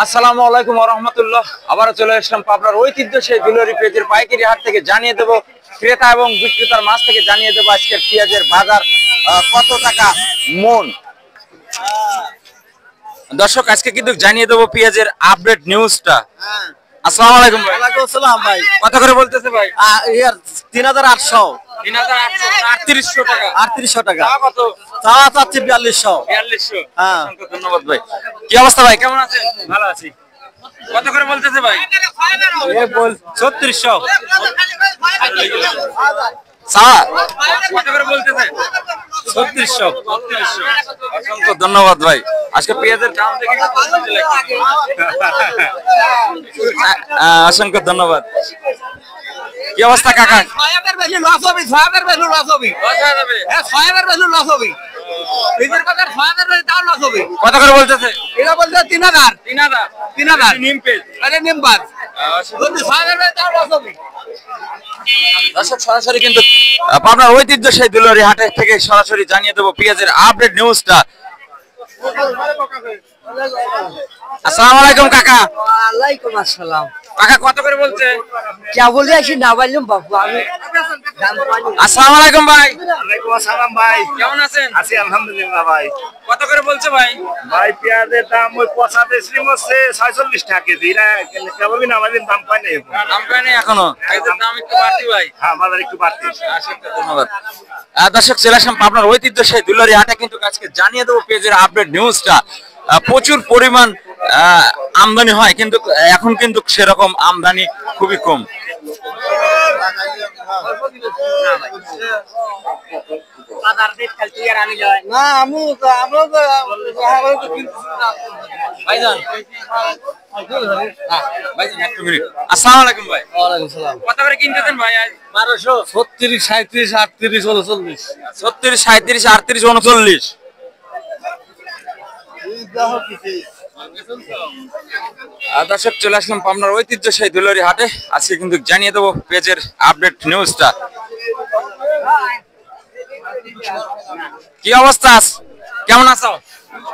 আসসালামু আলাইকুম ওয়া রাহমাতুল্লাহ। আবার চলে আসলাম পাবনার ঐতিহ্য সেই দুলারি পেঁয়াজের পাইকারি হাট থেকে। জানিয়ে দেব ক্রেতা এবং বিক্রেতার মাছ থেকে জানিয়ে দেব আজকের পেঁয়াজের বাজার কত টাকা মন। দর্শক আজকে কিন্তু জানিয়ে দেব পেঁয়াজের আপডেট নিউজটা। আসসালামু আলাইকুম ভাই। ওয়ালাইকুম আসসালাম ভাই। কত করে বলতেছে ভাই? ইয়ার 3800 3800 টাকা। 3800 টাকা কত? চাওয়া চাচ্ছি 4200। 4200। হ্যাঁ। অসংখ্য ধন্যবাদ ভাই। কি অবস্থা ভাই, কেমন আছেন? ভালো আছি। কত করে বলতেছে ভাই? এ বল 3600। কত করে বলতেছে? 3600। অসংখ্য ধন্যবাদ ভাই। আজকে পেঁয়াজের দাম দেখে অসংখ্য ধন্যবাদ। কি অবস্থা কাকা? কত করে বলতেছে? দর্শক সরাসরি কিন্তু আপনার ঐতিহ্য সেই দুলারি হাটের থেকে সরাসরি জানিয়ে দেবো পেঁয়াজের আপডেট নিউজটা। আসসালামু আলাইকুম কাকা। ওয়ালাইকুম আসসালাম। কাকা কত করে বলছে? क्या बोल रहे हैं ना বললাম বাবু আমি আসসালামু আলাইকুম ভাই। ওয়ালাইকুম আসসালাম ভাই। কেমন আছেন? আছি আলহামদুলিল্লাহ ভাই। কত করে বলছে ভাই? ভাই পেঁয়াজের দাম ওই 45 হচ্ছে 46 টাকা কেজি। এরা কেবলই না আমাদের দাম পায় না এখন। দাম পায়নি এখনো? পেঁয়াজের দাম একটু বাড়তি ভাই। হ্যাঁ বাজার একটু বাড়তি। ধন্যবাদ। দর্শক চলে আসলাম আপনার ঐতিহ্য সেই দুলারি হাটে কিন্তু আজকে জানিয়ে দেবো পেঁয়াজের আপডেট নিউজটা। প্রচুর পরিমাণ আমদানি হয় কিন্তু এখন কিন্তু সেরকম আমদানি খুবই কম। না আমু ভাইজান একটু মিনিট। আসসালামু আলাইকুম ভাই। ওয়ালাইকুম সালাম। কত করে কিনতেছেন ভাই আজ? 36 37 38 39 36 37 38 39। দর্শক চলে আসলাম পাবনার ঐতিহ্য সেই দুলারি হাটে। আজকে কিন্তু জানিয়ে দেবো পেজের আপডেট নিউজটা। কি অবস্থা, কেমন আছো?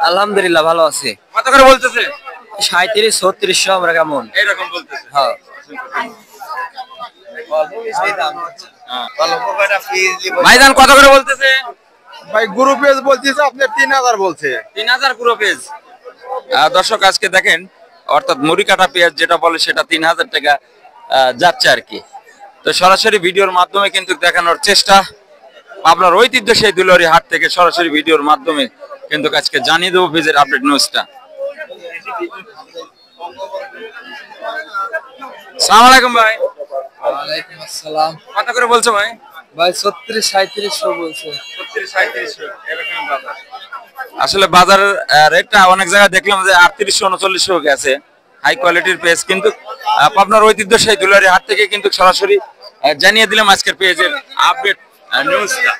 আলহামদুলিল্লাহ ভালো আছি। কত করে বলতেছে? 37 3600 আমরা কেমন? এইরকম বলতেছে। হ্যাঁ ভাইজান কত করে বলতেছে? ভাই গ্রুপ পেজ বলতেছে আপনি 3000 বলছে। 3000 পুরো পেজ। দর্শক আজকে দেখেন অর্থাৎ মুড়ি কাটা পেঁয়াজ যেটা বলে সেটা 3000 টাকা যাচ্ছে আর কি। তো সরাসরি ভিডিওর মাধ্যমে কিন্তু দেখানোর চেষ্টা আপনার ঐতিহ্য সেই দুলারি হাট থেকে সরাসরি ভিডিওর মাধ্যমে কিন্তু আজকে জানিয়ে দেবো পেজের আপডেট নিউজটা। আসসালামু আলাইকুম ভাই। ওয়ালাইকুম আসসালাম। কত করে বলছো ভাই? ভাই 36 3700 বলছে। 36 3700 এরকম বাজার। আসলে বাজারের রেটটা অনেক জায়গায় দেখলাম যে 3800 3900 গেছে। হাই কোয়ালিটির পেজ কিন্তু আপনার ঐতিহ্য সেই দুলারি হাট থেকে কিন্তু সরাসরি জানিয়ে দিলাম আজকের পেজের আপডেট নিউজটা।